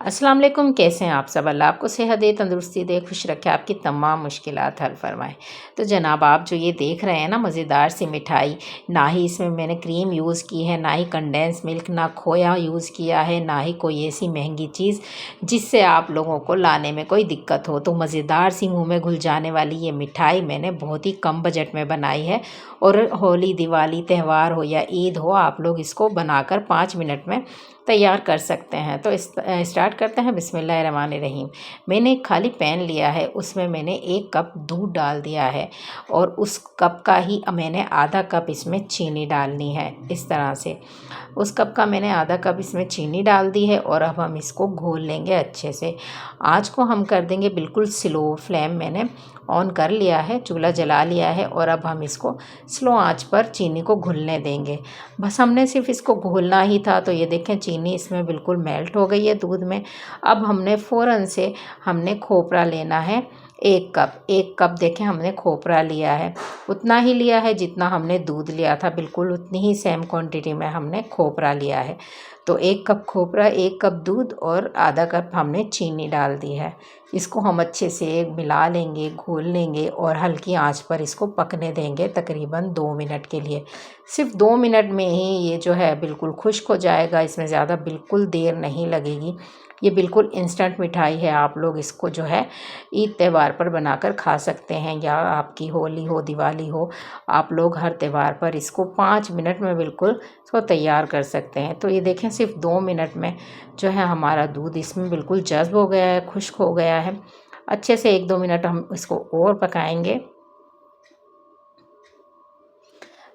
अस्सलाम वालेकुम, कैसे हैं आप सब? अल्लाह आपको सेहत दे, तंदुरुस्ती दे, खुश रखे, आपकी तमाम मुश्किलात हल फरमाए। तो जनाब, आप जो ये देख रहे हैं ना मज़ेदार सी मिठाई, ना ही इसमें मैंने क्रीम यूज़ की है, ना ही कंडेंस मिल्क, ना खोया यूज़ किया है, ना ही कोई ऐसी महंगी चीज़ जिससे आप लोगों को लाने में कोई दिक्कत हो। तो मज़ेदार सी मुँह में घुल जाने वाली ये मिठाई मैंने बहुत ही कम बजट में बनाई है। और होली, दिवाली त्यौहार हो या ईद हो, आप लोग इसको बनाकर 5 मिनट में तैयार कर सकते हैं। तो स्टार्ट करते हैं। बिस्मिल्लाहिर्रहमानिर्रहीम। मैंने एक खाली पैन लिया है, उसमें मैंने 1 कप दूध डाल दिया है और उस कप का ही मैंने आधा कप इसमें चीनी डालनी है। इस तरह से उस कप का मैंने आधा कप इसमें चीनी डाल दी है और अब हम इसको घोल लेंगे अच्छे से। आँच को हम कर देंगे बिल्कुल स्लो फ्लेम, मैंने ऑन कर लिया है, चूल्हा जला लिया है और अब हम इसको स्लो आंच पर चीनी को घुलने देंगे। बस हमने सिर्फ इसको घोलना ही था। तो ये देखें, चीनी इसमें बिल्कुल मेल्ट हो गई है दूध में। अब हमने फ़ौरन से हमने खोपरा लेना है 1 कप देखें हमने खोपरा लिया है। उतना ही लिया है जितना हमने दूध लिया था, बिल्कुल उतनी ही सेम क्वांटिटी में हमने खोपरा लिया है। तो 1 कप खोपरा, 1 कप दूध और आधा कप हमने चीनी डाल दी है। इसको हम अच्छे से मिला लेंगे, घोल लेंगे और हल्की आंच पर इसको पकने देंगे तकरीबन 2 मिनट के लिए। सिर्फ 2 मिनट में ही ये जो है बिल्कुल खुश्क हो जाएगा, इसमें ज़्यादा बिल्कुल देर नहीं लगेगी। ये बिल्कुल इंस्टेंट मिठाई है, आप लोग इसको जो है ईद त्यौहार पर बनाकर खा सकते हैं या आपकी होली हो, दिवाली हो, आप लोग हर त्यौहार पर इसको 5 मिनट में बिल्कुल इसको तैयार कर सकते हैं। तो ये देखें, सिर्फ 2 मिनट में जो है हमारा दूध इसमें बिल्कुल जज़्ब हो गया है, खुश्क हो गया है। अच्छे से 1-2 मिनट हम इसको और पकाएंगे।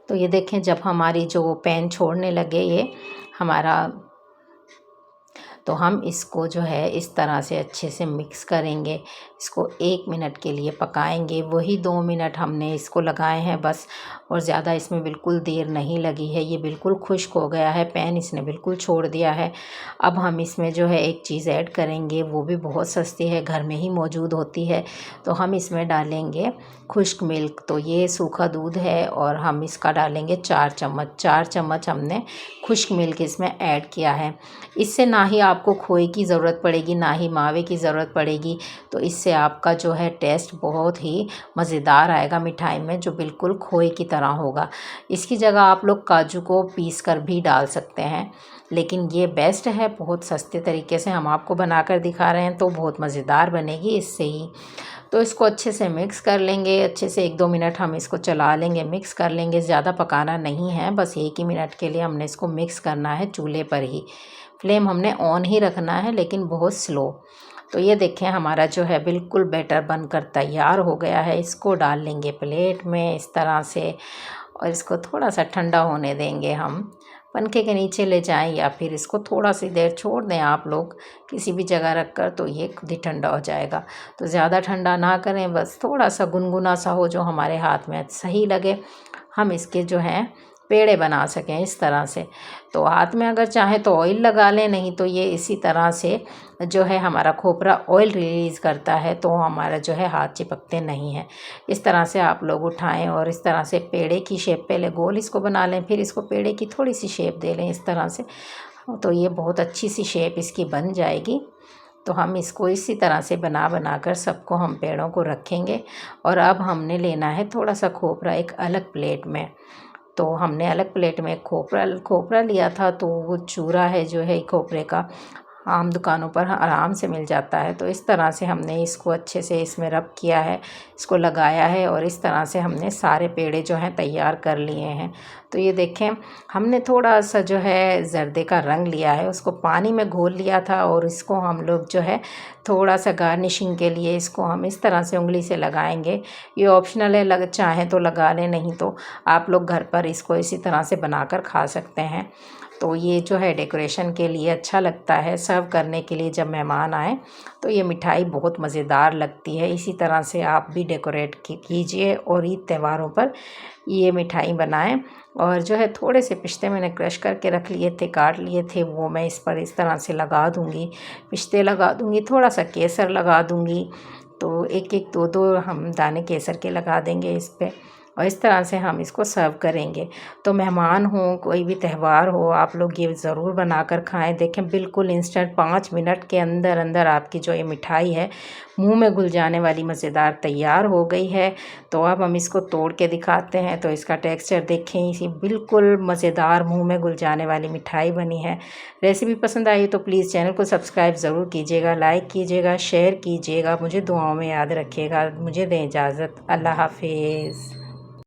तो ये देखें, जब हमारी जो पैन छोड़ने लगे ये हमारा, तो हम इसको जो है इस तरह से अच्छे से मिक्स करेंगे। इसको 1 मिनट के लिए पकाएंगे, वही 2 मिनट हमने इसको लगाए हैं बस, और ज़्यादा इसमें बिल्कुल देर नहीं लगी है। ये बिल्कुल खुश्क हो गया है, पैन इसने बिल्कुल छोड़ दिया है। अब हम इसमें जो है एक चीज़ ऐड करेंगे, वो भी बहुत सस्ती है, घर में ही मौजूद होती है। तो हम इसमें डालेंगे खुश्क मिल्क। तो ये सूखा दूध है और हम इसका डालेंगे 4 चम्मच हमने खुश्क मिल्क इसमें ऐड किया है। इससे ना ही आपको खोए की ज़रूरत पड़ेगी, ना ही मावे की ज़रूरत पड़ेगी। तो इससे आपका जो है टेस्ट बहुत ही मज़ेदार आएगा मिठाई में, जो बिल्कुल खोए की तरह होगा। इसकी जगह आप लोग काजू को पीस कर भी डाल सकते हैं, लेकिन ये बेस्ट है। बहुत सस्ते तरीके से हम आपको बनाकर दिखा रहे हैं, तो बहुत मज़ेदार बनेगी इससे ही। तो इसको अच्छे से मिक्स कर लेंगे, अच्छे से 1-2 मिनट हम इसको चला लेंगे, मिक्स कर लेंगे। ज़्यादा पकाना नहीं है, बस 1 ही मिनट के लिए हमने इसको मिक्स करना है चूल्हे पर ही। फ्लेम हमने ऑन ही रखना है, लेकिन बहुत स्लो। तो ये देखें, हमारा जो है बिल्कुल बैटर बनकर तैयार हो गया है। इसको डाल लेंगे प्लेट में इस तरह से और इसको थोड़ा सा ठंडा होने देंगे हम। पंखे के नीचे ले जाएं या फिर इसको थोड़ा सी देर छोड़ दें आप लोग किसी भी जगह रख कर, तो ये खुद ही ठंडा हो जाएगा। तो ज़्यादा ठंडा ना करें, बस थोड़ा सा गुनगुना सा हो, जो हमारे हाथ में सही लगे, हम इसके जो हैं पेड़े बना सकें इस तरह से। तो हाथ में अगर चाहें तो ऑयल लगा लें, नहीं तो ये इसी तरह से जो है हमारा खोपरा ऑयल रिलीज़ करता है, तो हमारा जो है हाथ चिपकते नहीं हैं। इस तरह से आप लोग उठाएं और इस तरह से पेड़े की शेप, पहले गोल इसको बना लें, फिर इसको पेड़े की थोड़ी सी शेप दे लें इस तरह से। तो ये बहुत अच्छी सी शेप इसकी बन जाएगी। तो हम इसको इसी तरह से बना बना कर सबको हम पेड़ों को रखेंगे। और अब हमने लेना है थोड़ा सा खोपरा एक अलग प्लेट में। तो हमने अलग प्लेट में खोपरा खोपरा लिया था, तो वो चूरा है जो है खोपरे का, आम दुकानों पर आराम से मिल जाता है। तो इस तरह से हमने इसको अच्छे से इसमें रब किया है, इसको लगाया है और इस तरह से हमने सारे पेड़े जो हैं तैयार कर लिए हैं। तो ये देखें, हमने थोड़ा सा जो है जर्दे का रंग लिया है, उसको पानी में घोल लिया था और इसको हम लोग जो है थोड़ा सा गार्निशिंग के लिए इसको हम इस तरह से उंगली से लगाएंगे। ये ऑप्शनल है, चाहें तो लगा लें, नहीं तो आप लोग घर पर इसको इसी तरह से बनाकर खा सकते हैं। तो ये जो है डेकोरेशन के लिए अच्छा लगता है, सर्व करने के लिए जब मेहमान आए तो ये मिठाई बहुत मज़ेदार लगती है। इसी तरह से आप भी डेकोरेट कीजिए और ईद त्योहारों पर ये मिठाई बनाएं। और जो है थोड़े से पिस्ते मैंने क्रश करके रख लिए थे, काट लिए थे, वो मैं इस पर इस तरह से लगा दूँगी। पिस्ते लगा दूँगी, थोड़ा सा केसर लगा दूँगी। तो एक एक दो दो हम दाने केसर के लगा देंगे इस पर। और इस तरह से हम इसको सर्व करेंगे। तो मेहमान हो, कोई भी त्यौहार हो, आप लोग ये ज़रूर बनाकर खाएं। देखें बिल्कुल इंस्टेंट 5 मिनट के अंदर अंदर आपकी जो ये मिठाई है मुंह में घुल जाने वाली मज़ेदार तैयार हो गई है। तो अब हम इसको तोड़ के दिखाते हैं। तो इसका टेक्सचर देखें, इसी बिल्कुल मज़ेदार मुंह में घुल जाने वाली मिठाई बनी है। रेसिपी पसंद आई तो प्लीज़ चैनल को सब्सक्राइब ज़रूर कीजिएगा, लाइक कीजिएगा, शेयर कीजिएगा, मुझे दुआओं में याद रखिएगा। मुझे दें इजाज़त। अल्लाह हाफिज़।